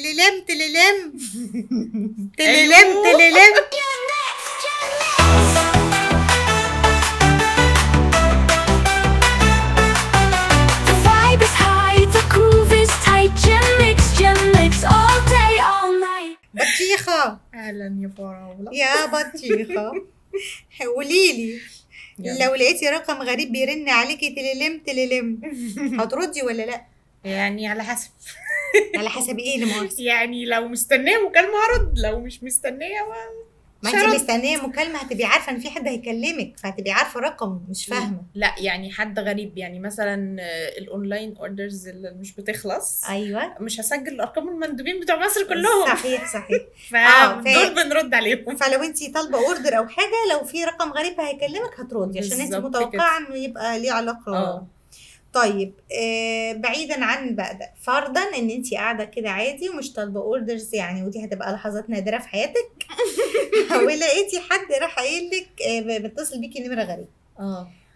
تللم تللم تللم تللم. بطيخة، اهلا يا فراولة يا بطيخة قوليلي لو لقيتي رقم غريب بيرن عليكي تللم تللم هتردي ولا لا؟ يعني على حسب على حسب ايه اللي مؤاخذة؟ يعني لو مستنيه مكالمة هرد، لو مش مستنيه ما انت مستنيه مكالمه هتبقي عارفه ان في حد هيكلمك فهتبقي عارفه رقم، مش فاهمه. لا يعني حد غريب، يعني مثلا الاونلاين اوردرز اللي مش بتخلص. ايوه مش هسجل ارقام المندوبين بتوع مصر كلهم. صحيح فدول بنرد عليهم. فلو انت طالبه اوردر او حاجه لو في رقم غريب هيكلمك هتردي عشان انت متوقعه انه يبقى ليه علاقه. طيب بعيدا عن بقى ده، فرضا ان انت قاعده كده عادي ومش طالبه اوردرز يعني، ودي هتبقى لحظات نادره في حياتك ولقيتي حد راح قايل لك بتصل بيكي نمره غريب،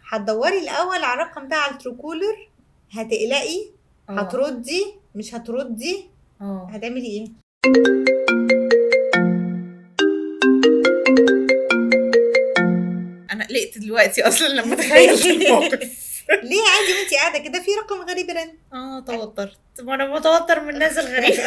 هتدوري الاول على الرقم ده على التروكولر، هتقلقي هتردي مش هتردي هتعملي ايه؟ انا قلقت دلوقتي اصلا لما تخيلت الموقف. ليه؟ عادي وانت قاعده كده في رقم غريب رن. توترت، وانا بتوتر من الناس الغريبه.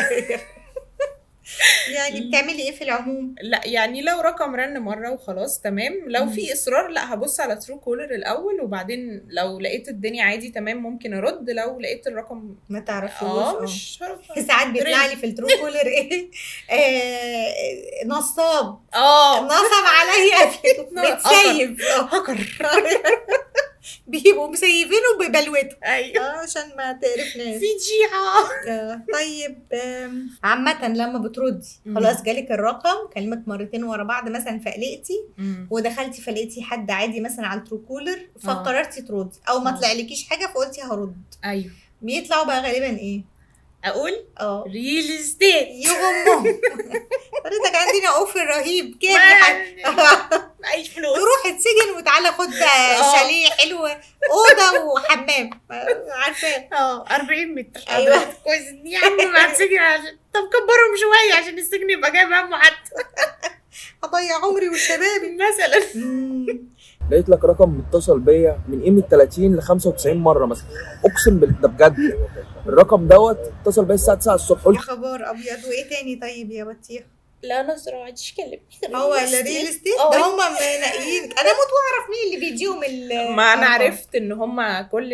يعني بتعملي ايه في العموم؟ لا يعني لو رقم رن مره وخلاص تمام، لو في اصرار لا هبص على ترو كولر الاول، وبعدين لو لقيت الدنيا عادي تمام ممكن ارد، لو لقيت الرقم ما تعرفوش مش ساعات بيطلع لي في الترو كولر ايه نصاب نصب عليا بتسيب هاكر بيبقوا مسيبينه ببلوته. ايوه عشان ما تعرفناش في جيعه. طيب عامه لما بتردي خلاص جالك الرقم كلمك مرتين ورا بعض مثلا فقلقتي ودخلتي فلقيتي حد عادي مثلا على الترو كولر فقررتي تردي او ما طلعلكيش حاجه فقلتي هرد. ايوه بيطلعوا بقى غالبا ايه؟ اقول ريل استيت يا ماما حضرتك عندنا اوفر رهيب كام يا حاج معيش فلوس تروح تسجن وتعالى خد شاليه حلو اوضه وحمام عارفاه 40 متر. ايوه كويس يا عم ما تسجن. طب كبرهم شويه عشان السجن يبقى جايب همه حتى. هضيع عمري وشبابي مثلا. لقيت لك رقم متصل بيا من قيمه 30 ل 95 مره مثلا، اقسم بالله ده بجد. الرقم دوت اتصل بيا الساعه 9 الصبح. يا خبر ابيض. وايه تاني طيب يا بطيخ؟ لا نظره ما عادش كلمني. هو الريل استيت ده هم منقيين. انا موت واعرف مين اللي بيديهم ما انا عرفت ان هم كل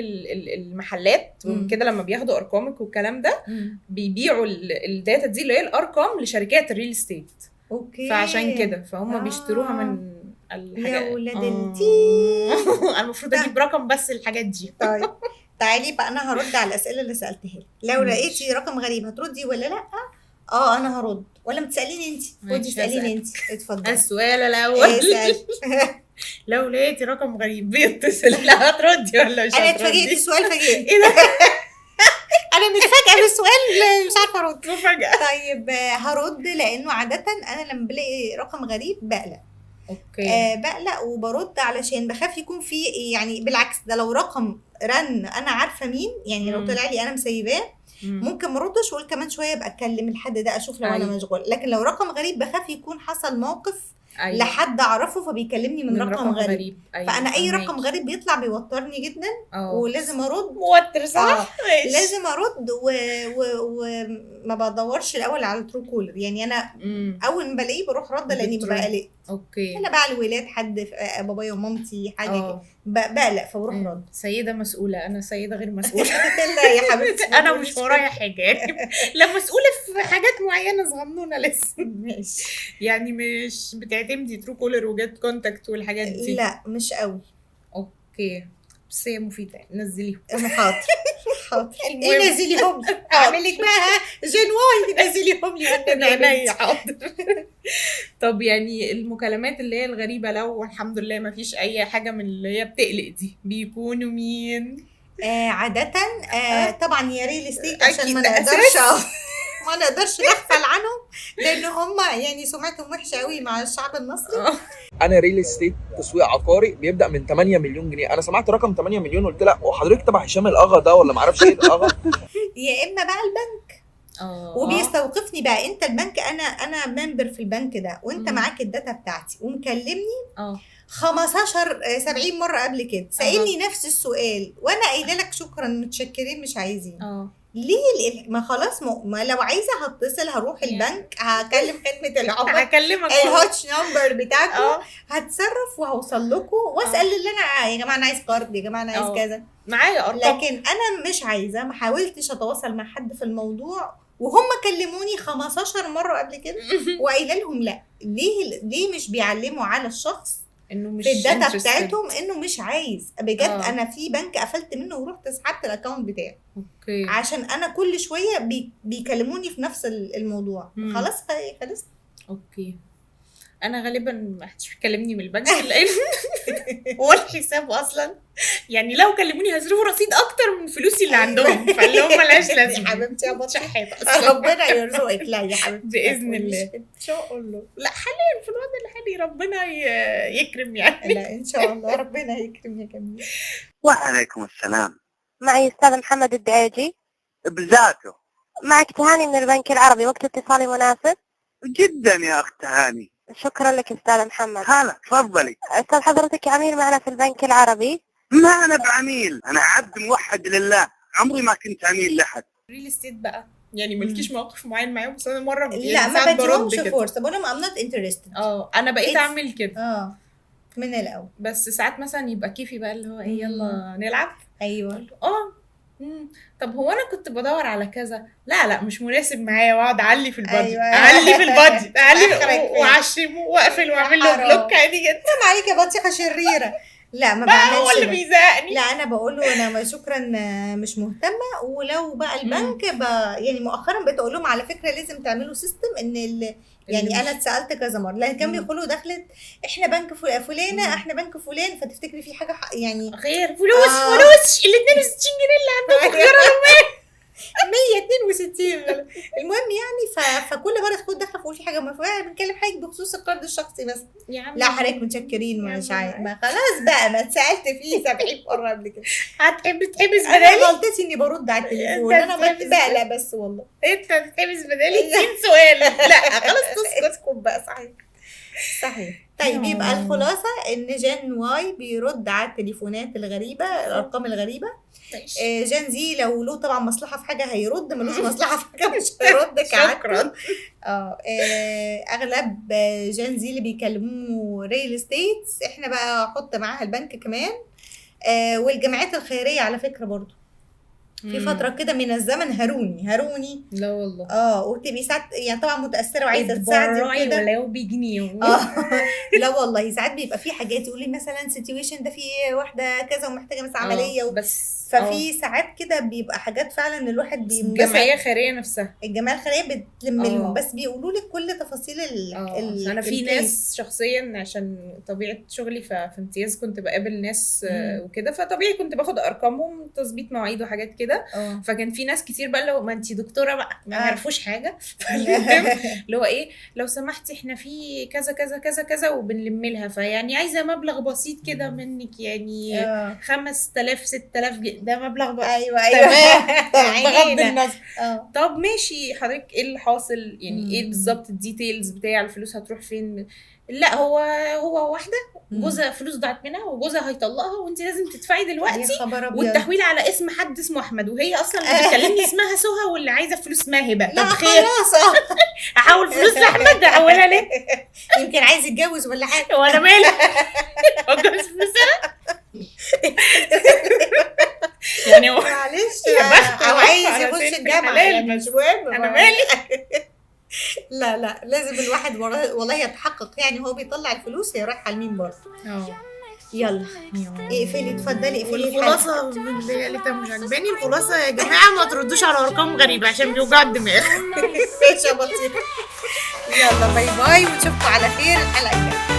المحلات وكده لما بياخدوا ارقامك والكلام ده بيبيعوا الداتا دي اللي هي الارقام لشركات الريل استيت. اوكي فعشان كده فهم بيشتروها من الحاجات. يا ولاد التين المفروض اجيب رقم بس الحاجات دي. طيب تعالي بقى انا هرد على الاسئله اللي سالتها لك. لو لقيتي رقم غريب هتردي ولا لا؟ انا هرد ولا بتساليني انت؟ خدي اساليني انت. اتفضلي. السؤال الاول لو لقيتي رقم غريب بيتصل لا هتردي ولا مش هتردي؟ انا اتفاجئت السؤال فاجئني. ايه ده؟ انا متفاجئه بالسؤال مش عارفه ارد. مفاجاه. طيب هرد لانه عاده انا لما بلاقي رقم غريب بقلق. اوكي. بقلق وبرد علشان بخاف يكون في يعني بالعكس ده لو رقم رن انا عارفه مين يعني لو طلع لي انا مسيباه ممكن ما اردش واقول كمان شويه ابقى اتكلم الحد ده اشوف لو انا مشغول. لكن لو رقم غريب بخاف يكون حصل موقف لحد اعرفه فبيكلمني من رقم غريب. فانا اي رقم غريب بيطلع بيوترني جدا ولازم ارد. موتر صح. لازم ارد وما بدورش الاول على الترو كولر يعني انا اول ما بلاقيه بروح رد لاني ببقى قلقت. اوكي. انا بقى الولاد حد بابايا ومامتي حاجه بقلق فبروح رد. سيده مسؤوله. انا سيده غير مسؤوله. لا يا حبيبتي انا مش ورايا حاجه يعني. لا مسؤوله في حاجات معينه صغنونه لسه. ماشي يعني مش بتعتمدي ترو كولر وجيت كونتاكت والحاجات دي؟ لا مش قوي. اوكي بس هي مفيده نزليهم. حاضر ايه نزليهم لي اعمل لك بقى جنواي نزليهم لي عينيا. حاضر. طب يعني المكالمات اللي هي الغريبه لو الحمد لله ما فيش اي حاجه من اللي هي بتقلق دي بيكونوا مين؟ عاده طبعا يا ريل استيت عشان ما نقدرش نغفل عنهم لان هم يعني سمعتهم وحشه قوي مع الشعب المصري. انا ريل استيت تسويق عقاري بيبدا من 8 مليون جنيه. انا سمعت رقم 8 مليون قلت لا وحضرتك تبع هشام الاغا ده ولا ما اعرفش ايه الاغا. يا اما بقى البنك وبيستوقفني بقى انت البنك، انا ممبر في البنك ده وانت معاك الداتا بتاعتي ومكلمني 70 مره قبل كده، سألني نفس السؤال وانا قايله لك شكرا متشكرين مش عايزين. ليه؟ ما خلاص، ما لو عايزه هتصل هروح البنك، هكلم خدمه العملاء، هكلمك الهوتش نمبر بتاعكم، هتصرف وهوصل لكم واسال اللي انا يا جماعه انا عايز قرض، يا جماعه انا عايز كذا، معايا ارقام. لكن انا مش عايزه، ما حاولتش اتواصل مع حد في الموضوع وهم كلموني 15 مره قبل كده وقايله لهم لا. ليه مش بيعلموا على الشخص انه مش في الداتا بتاعتهم انه مش عايز بجد. انا في بنك قفلت منه ورحت سحبت الاكونت بتاعي عشان انا كل شويه بيكلموني في نفس الموضوع. خلاص اوكي. انا غالبا ما حدش بيكلمني من البنك لان هو الحساب اصلا يعني لو كلموني هيصرفوا رصيد اكتر من فلوسي اللي عندهم، فاللي هم مالهاش لازمه يا حبيبتي يا بطحه اصلا. ربنا يرزقك. لا يا حبيبتي باذن الله ان شاء الله. لا حاليا في الوضع الحالي ربنا يكرم يعني. لا ان شاء الله ربنا يكرم يا جميل. وعليكم السلام. معي أستاذ محمد الدعيجي. بذاته. معك تهاني من البنك العربي، وقت اتصالي مناسب؟ جدا يا أخت هاني. شكرا لك أستاذ محمد. هلا تفضلي. أستاذ حضرتك عميل معنا في البنك العربي؟ ما أنا بعميل، أنا عبد موحد لله، عمري ما كنت عميل لحد. ريل استيت بقى يعني ملكيش موقف معين معاهم، بس انا مره لا ما بديهمش فرصه، بقول لهم I'm not interested. انا بقيت اعمل كده من الاول، بس ساعات مثلا يبقى كيفي بقى اللي هو ايه يلا نلعب. ايوه طب هو انا كنت بدور على كذا، لا مش مناسب معايا، واقعد اعلي في البادجت. أيوة. اعلي في البادجت واعشمه واقفل واعمل له بلوك عادي جدا. ما عليك يا بطيخه شريره. لا ما بعملش هو اللي بيزهقني. لا انا بقول له انا شكرا مش مهتمه. ولو بقى البنك يعني مؤخرا بقيت اقول لهم على فكره لازم تعملوا سيستم ان يعني انا اتسالت كذا مره، لان كانوا بيقولوا دخلت احنا بنك فلانه احنا بنك فلان، فتفتكري في حاجه يعني غير فلوس ال 62 جنيه اللي عندكم غير 162. المهم يعني فكل مره تكون داخله تقول في حاجه مرفوعه، بنتكلم حاجه بخصوص القرض الشخصي بس. لا حضرتك متشكرين مش عارف، ما خلاص بقى ما اتسالت فيه 70 مره قبل كده. هتحب تحبس انا بدالي؟ غلطتي اني برد على التليفون، انا بقلق بس والله. انت بتحبس بدالي 2 سؤال. لا خلاص اسكت بقى. صحيح. طيب يبقى الخلاصه ان جين واي بيرد على التليفونات الغريبه، الارقام الغريبه. جين زي لو له طبعا مصلحه في حاجه هيرد، ملوش مصلحه في حاجه مش هيرد. شكرا. اغلب جين زي اللي بيكلموه ريل استيتس. احنا بقى حط معاها البنك كمان، والجمعيات الخيريه على فكره برضو في فتره كده من الزمن هاروني. لا والله. وتبقي ساعات يعني طبعا متاثره وعايزه تساعدي كده ولو بجنيه. لا والله ساعات بيبقى في حاجات يقول لي مثلا سيتويشن ده في واحده كذا ومحتاجه مثلا عمليه بس ففي ساعات كده بيبقى حاجات فعلا الواحد الجمعيه الخيريه نفسها، الجمعيه الخيريه بتلم لهم، بس بيقولوا لك كل تفاصيل انا في ناس شخصيا عشان طبيعه شغلي في امتياز كنت بقابل ناس وكده، فطبيعي كنت باخد ارقامهم، تظبيط مواعيد وحاجات كده. فكان في ناس كتير بقى لو ما انتي دكتوره بقى ما يعرفوش حاجه، اللي هو ايه لو سمحتي احنا في كذا كذا كذا كذا وبنلم لها، فيعني عايزه مبلغ بسيط كده منك يعني 5000 6000 ده مبلغ بقى. ايوه بغض النظر. طب ماشي حضرتك ايه اللي حاصل يعني ايه بالظبط الديتيلز بتاع الفلوس هتروح فين؟ لا هو واحده جوزها فلوس ضاعت منها وجوزها هيطلقها وانت لازم تدفعي دلوقتي، والتحويل على اسم حد اسمه احمد، وهي اصلا اللي بتكلمني اسمها سهى واللي عايزه فلوس اسمها هبه. طب خير احول فلوس لاحمد احولها ليه؟ يمكن عايز يتجوز ولا حاجه وانا مالي اتجوز فلوسها يعني معلش او عايز يخش الجامعه يعني مش مهم انا مالي. لا لازم الواحد والله يتحقق يعني هو بيطلع الفلوس هي رايحه لمين برضه. يلا اقفلي اتفضلي اقفلي. الخلاصه اللي مش عجباني الخلاصه يا جماعه ما تردوش على ارقام غريبه عشان بيوجع الدماغ. ماشي يا بطيخه. يلا باي باي ونشوفكم على خير الحلقه الجايه.